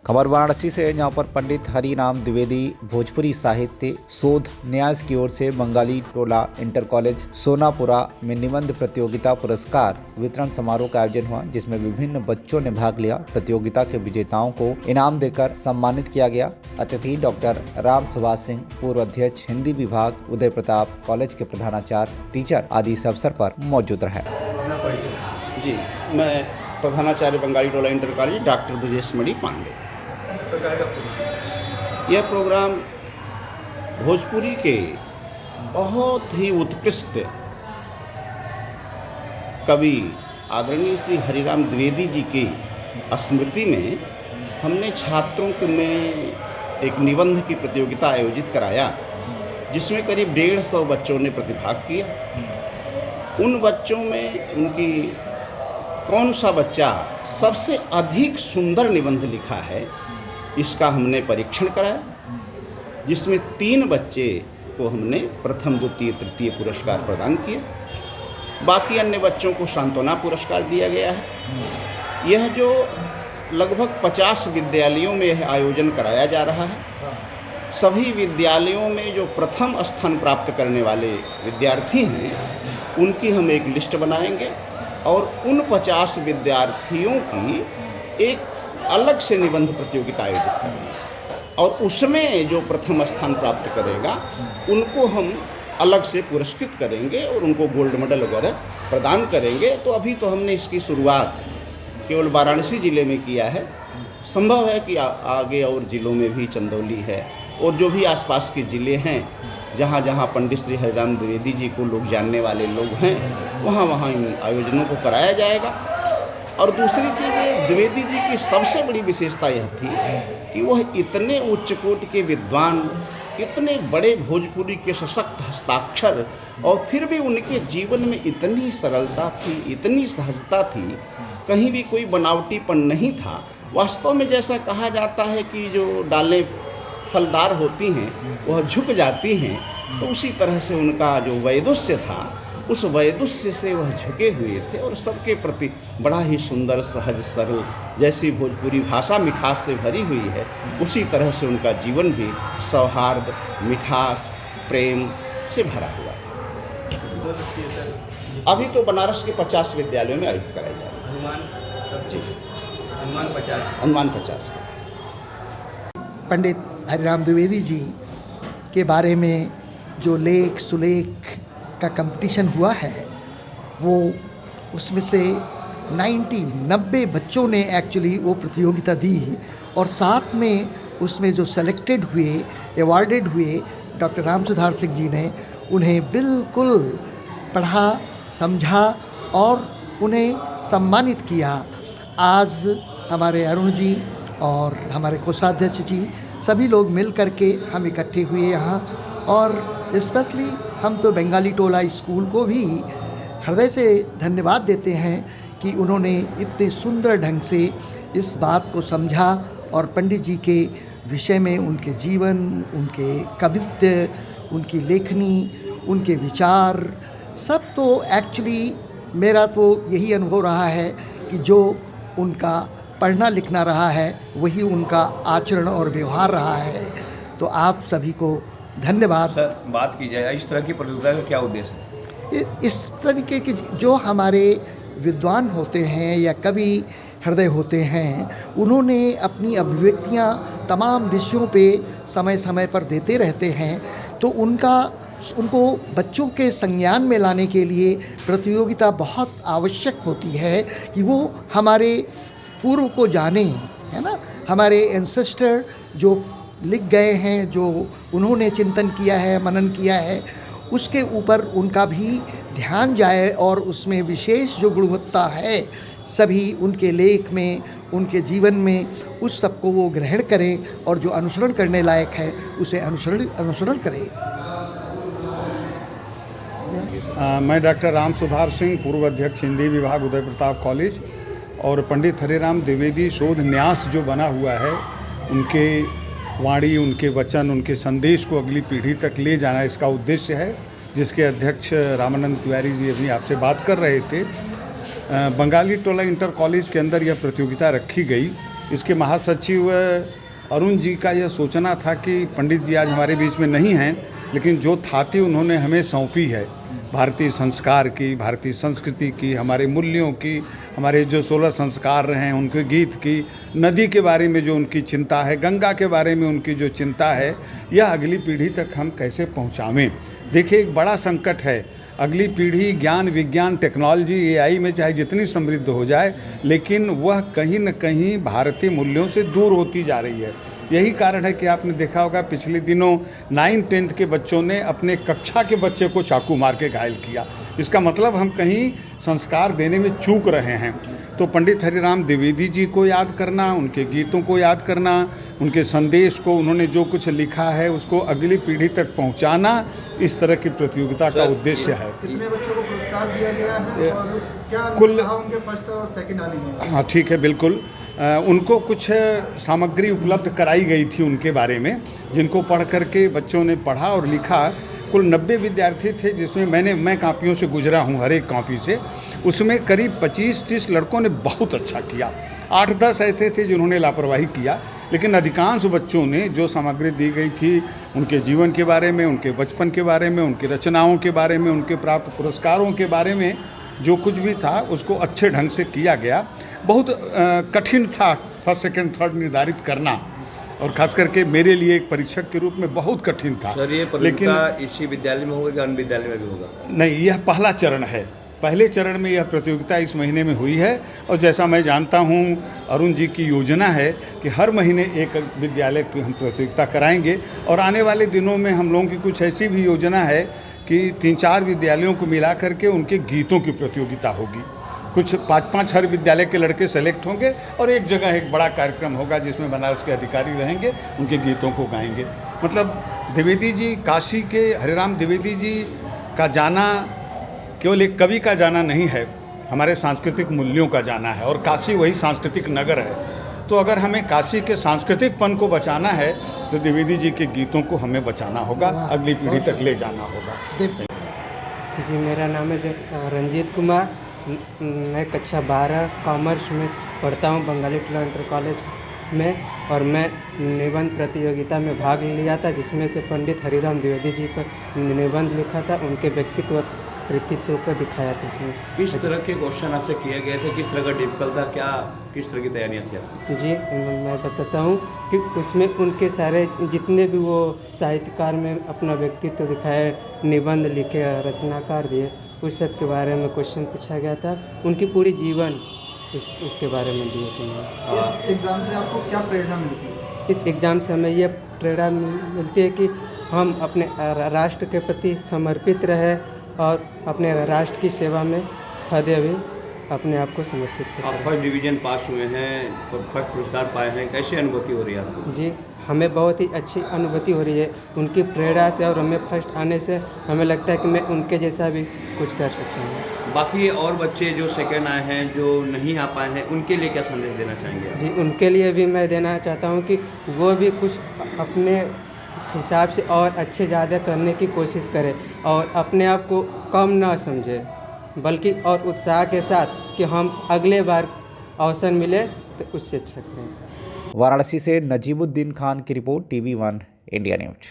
खबर वाराणसी से, जहां पर पंडित हरिराम द्विवेदी भोजपुरी साहित्य शोध न्यास की ओर से बंगाली टोला इंटर कॉलेज सोनापुरा में निबंध प्रतियोगिता पुरस्कार वितरण समारोह का आयोजन हुआ, जिसमें विभिन्न बच्चों ने भाग लिया। प्रतियोगिता के विजेताओं को इनाम देकर सम्मानित किया गया। अतिथि डॉक्टर राम सुभाष सिंह, पूर्व अध्यक्ष हिंदी विभाग, उदय प्रताप कॉलेज के प्रधानाचार्य, टीचर आदि इस अवसर पर मौजूद रहे। जी, मैं प्रधानाचार्य बंगाली टोला इंटर कॉलेज डॉक्टर ब्रजेश मणि पांडे। यह प्रोग्राम भोजपुरी के बहुत ही उत्कृष्ट कवि आदरणीय श्री हरिराम द्विवेदी जी की स्मृति में हमने छात्रों के में एक निबंध की प्रतियोगिता आयोजित कराया, जिसमें करीब 150 बच्चों ने प्रतिभाग किया। उन बच्चों में उनकी कौन सा बच्चा सबसे अधिक सुंदर निबंध लिखा है, इसका हमने परीक्षण कराया, जिसमें 3 बच्चे को हमने प्रथम, द्वितीय, तृतीय पुरस्कार प्रदान किया। बाकी अन्य बच्चों को सांत्वना पुरस्कार दिया गया है। यह जो लगभग 50 विद्यालयों में यह आयोजन कराया जा रहा है, सभी विद्यालयों में जो प्रथम स्थान प्राप्त करने वाले विद्यार्थी हैं, उनकी हम एक लिस्ट बनाएंगे और उन 50 विद्यार्थियों की एक अलग से निबंध प्रतियोगिता आयोजित करेंगे और उसमें जो प्रथम स्थान प्राप्त करेगा उनको हम अलग से पुरस्कृत करेंगे और उनको गोल्ड मेडल वगैरह प्रदान करेंगे। तो अभी तो हमने इसकी शुरुआत केवल वाराणसी ज़िले में किया है। संभव है कि आगे और ज़िलों में भी, चंदौली है और जो भी आसपास के ज़िले हैं, जहाँ जहाँ पंडित श्री हरिराम द्विवेदी जी को लोग जानने वाले लोग हैं, वहाँ वहाँ इन आयोजनों को कराया जाएगा। और दूसरी चीज़, द्विवेदी जी की सबसे बड़ी विशेषता यह थी कि वह इतने उच्च कोटि के विद्वान, इतने बड़े भोजपुरी के सशक्त हस्ताक्षर, और फिर भी उनके जीवन में इतनी सरलता थी, इतनी सहजता थी, कहीं भी कोई बनावटीपन नहीं था। वास्तव में जैसा कहा जाता है कि जो डालें फलदार होती हैं वह झुक जाती हैं, तो उसी तरह से उनका जो वैदुष्य था, उस वैदुष्य से वह झुके हुए थे और सबके प्रति बड़ा ही सुंदर, सहज, सरल, जैसी भोजपुरी भाषा मिठास से भरी हुई है, उसी तरह से उनका जीवन भी सौहार्द, मिठास, प्रेम से भरा हुआ है। अभी तो बनारस के 50 विद्यालयों में आयोजित कराई जा रही है। अनुमान 50 पंडित हरिराम द्विवेदी जी के बारे में जो लेख सुलेख का कंपटीशन हुआ है, वो उसमें से 90 बच्चों ने एक्चुअली वो प्रतियोगिता दी और साथ में उसमें जो सेलेक्टेड हुए, अवार्डेड हुए, डॉक्टर राम सुधार सिंह जी ने उन्हें बिल्कुल पढ़ा, समझा और उन्हें सम्मानित किया। आज हमारे अरुण जी और हमारे कोषाध्यक्ष जी सभी लोग मिल करके हम इकट्ठे हुए यहाँ, और स्पेशली हम तो बंगाली टोला स्कूल को भी हृदय से धन्यवाद देते हैं कि उन्होंने इतने सुंदर ढंग से इस बात को समझा और पंडित जी के विषय में उनके जीवन, उनके कवित्व, उनकी लेखनी, उनके विचार, सब तो एक्चुअली मेरा तो यही अनुभव रहा है कि जो उनका पढ़ना लिखना रहा है वही उनका आचरण और व्यवहार रहा है। तो आप सभी को धन्यवाद। सर, बात की जाए इस तरह की प्रतियोगिता का क्या उद्देश्य है? इस तरीके के जो हमारे विद्वान होते हैं या कवि हृदय होते हैं, उन्होंने अपनी अभिव्यक्तियाँ तमाम विषयों पे समय समय पर देते रहते हैं, तो उनको बच्चों के संज्ञान में लाने के लिए प्रतियोगिता बहुत आवश्यक होती है कि वो हमारे पूर्व को जाने, है ना, हमारे एंसेस्टर जो लिख गए हैं, जो उन्होंने चिंतन किया है, मनन किया है, उसके ऊपर उनका भी ध्यान जाए और उसमें विशेष जो गुणवत्ता है सभी उनके लेख में, उनके जीवन में, उस सब को वो ग्रहण करें और जो अनुसरण करने लायक है उसे अनुसरण करें। मैं डॉक्टर राम सुधार सिंह, पूर्व अध्यक्ष हिंदी विभाग, उदय प्रताप कॉलेज, और पंडित हरिराम द्विवेदी शोध न्यास जो बना हुआ है, उनके वाणी, उनके वचन, उनके संदेश को अगली पीढ़ी तक ले जाना इसका उद्देश्य है, जिसके अध्यक्ष रामानंद तिवारी जी अभी आपसे बात कर रहे थे। बंगाली टोला इंटर कॉलेज के अंदर यह प्रतियोगिता रखी गई इसके महासचिव अरुण जी का यह सोचना था कि पंडित जी आज हमारे बीच में नहीं हैं, लेकिन जो थाती उन्होंने हमें सौंपी है भारतीय संस्कार की, भारतीय संस्कृति की, हमारे मूल्यों की, हमारे जो 16 संस्कार रहे हैं उनके गीत की, नदी के बारे में जो उनकी चिंता है, गंगा के बारे में उनकी जो चिंता है, यह अगली पीढ़ी तक हम कैसे पहुंचावें। देखिए, एक बड़ा संकट है। अगली पीढ़ी ज्ञान, विज्ञान, टेक्नोलॉजी, एआई में चाहे जितनी समृद्ध हो जाए, लेकिन वह कहीं न कहीं भारतीय मूल्यों से दूर होती जा रही है। यही कारण है कि आपने देखा होगा पिछले दिनों 9-10 के बच्चों ने अपने कक्षा के बच्चे को चाकू मार के घायल किया। इसका मतलब हम कहीं संस्कार देने में चूक रहे हैं। तो पंडित हरिराम द्विवेदी जी को याद करना, उनके गीतों को याद करना, उनके संदेश को, उन्होंने जो कुछ लिखा है उसको अगली पीढ़ी तक पहुंचाना, इस तरह की प्रतियोगिता का उद्देश्य है। कितने बच्चों को पुरस्कार दिया गया है और क्या कुल रहा उनके फर्स्ट और सेकंड आने में? हाँ, ठीक है, बिल्कुल। उनको कुछ सामग्री उपलब्ध कराई गई थी उनके बारे में, जिनको पढ़ करके बच्चों ने पढ़ा और लिखा। कुल 90 विद्यार्थी थे, जिसमें मैं कापियों से गुजरा हूँ, हर एक कॉपी से। उसमें करीब 25-30 लड़कों ने बहुत अच्छा किया। 8-10 ऐसे थे जिन्होंने लापरवाही किया, लेकिन अधिकांश बच्चों ने जो सामग्री दी गई थी उनके जीवन के बारे में, उनके बचपन के बारे में, उनकी रचनाओं के बारे में, उनके प्राप्त पुरस्कारों के बारे में, जो कुछ भी था उसको अच्छे ढंग से किया गया। बहुत कठिन था फर्स्ट, सेकंड, थर्ड निर्धारित करना, और खास करके मेरे लिए एक परीक्षक के रूप में बहुत कठिन था। सर, ये प्रतियोगिता इसी विद्यालय में होगा कि अन्य विद्यालय में भी होगा? नहीं, यह पहला चरण है। पहले चरण में यह प्रतियोगिता इस महीने में हुई है, और जैसा मैं जानता हूं, अरुण जी की योजना है कि हर महीने एक विद्यालय की हम प्रतियोगिता कराएंगे। और आने वाले दिनों में हम लोगों की कुछ ऐसी भी योजना है कि 3-4 विद्यालयों को मिला करके उनके गीतों की प्रतियोगिता होगी। कुछ 5-5 हर विद्यालय के लड़के सेलेक्ट होंगे और एक जगह एक बड़ा कार्यक्रम होगा जिसमें बनारस के अधिकारी रहेंगे, उनके गीतों को गाएंगे। मतलब द्विवेदी जी, काशी के हरिराम द्विवेदी जी का जाना केवल एक कवि का जाना नहीं है, हमारे सांस्कृतिक मूल्यों का जाना है, और काशी वही सांस्कृतिक नगर है। तो अगर हमें काशी के सांस्कृतिक पन को बचाना है तो द्विवेदी जी के गीतों को हमें बचाना होगा, अगली पीढ़ी तक ले जाना होगा। जी, मेरा नाम है रंजीत कुमार। मैं कक्षा 12 कॉमर्स में पढ़ता हूँ बंगाली टोला इंटर कॉलेज में, और मैं निबंध प्रतियोगिता में भाग लिया था, जिसमें से पंडित हरिराम द्विवेदी जी पर निबंध लिखा था, उनके व्यक्तित्व कृतित्व को दिखाया था उसमें। किस तरह के क्वेश्चन आपसे किए गए थे, किस तरह का डिफिकल्ट था, क्या किस तरह की तैयारियाँ थी आपकी? जी, मैं बताता हूँ कि उसमें उनके सारे जितने भी वो साहित्यकार में अपना व्यक्तित्व दिखाए, निबंध लिखे, रचनाकार दिए, उस सब के बारे में क्वेश्चन पूछा गया था। उनकी पूरी जीवन उसके बारे में दिए थे। इस एग्ज़ाम से आपको क्या प्रेरणा मिलती है? इस एग्ज़ाम से हमें यह प्रेरणा मिलती है कि हम अपने राष्ट्र के प्रति समर्पित रहे और अपने राष्ट्र की सेवा में सदैव अपने आप को समर्पित करें। आप फर्स्ट डिवीज़न पास हुए हैं, फर्स्ट पुरस्कार पाए हैं, कैसी अनुभूति हो रही है आपको? जी, हमें बहुत ही अच्छी अनुभूति हो रही है उनकी प्रेरणा से, और हमें फर्स्ट आने से हमें लगता है कि मैं उनके जैसा भी कुछ कर सकता हूँ। बाकी और बच्चे जो सेकंड आए हैं, जो नहीं आ पाए हैं, उनके लिए क्या संदेश देना चाहेंगे? जी, उनके लिए भी मैं देना चाहता हूँ कि वो भी कुछ अपने हिसाब से और अच्छे ज़्यादा करने की कोशिश करें, और अपने आप को कम ना समझे, बल्कि और उत्साह के साथ कि हम अगले बार अवसर मिले तो उससे अच्छा करें। वाराणसी से नजीमुद्दीन खान की रिपोर्ट, TV1 इंडिया न्यूज।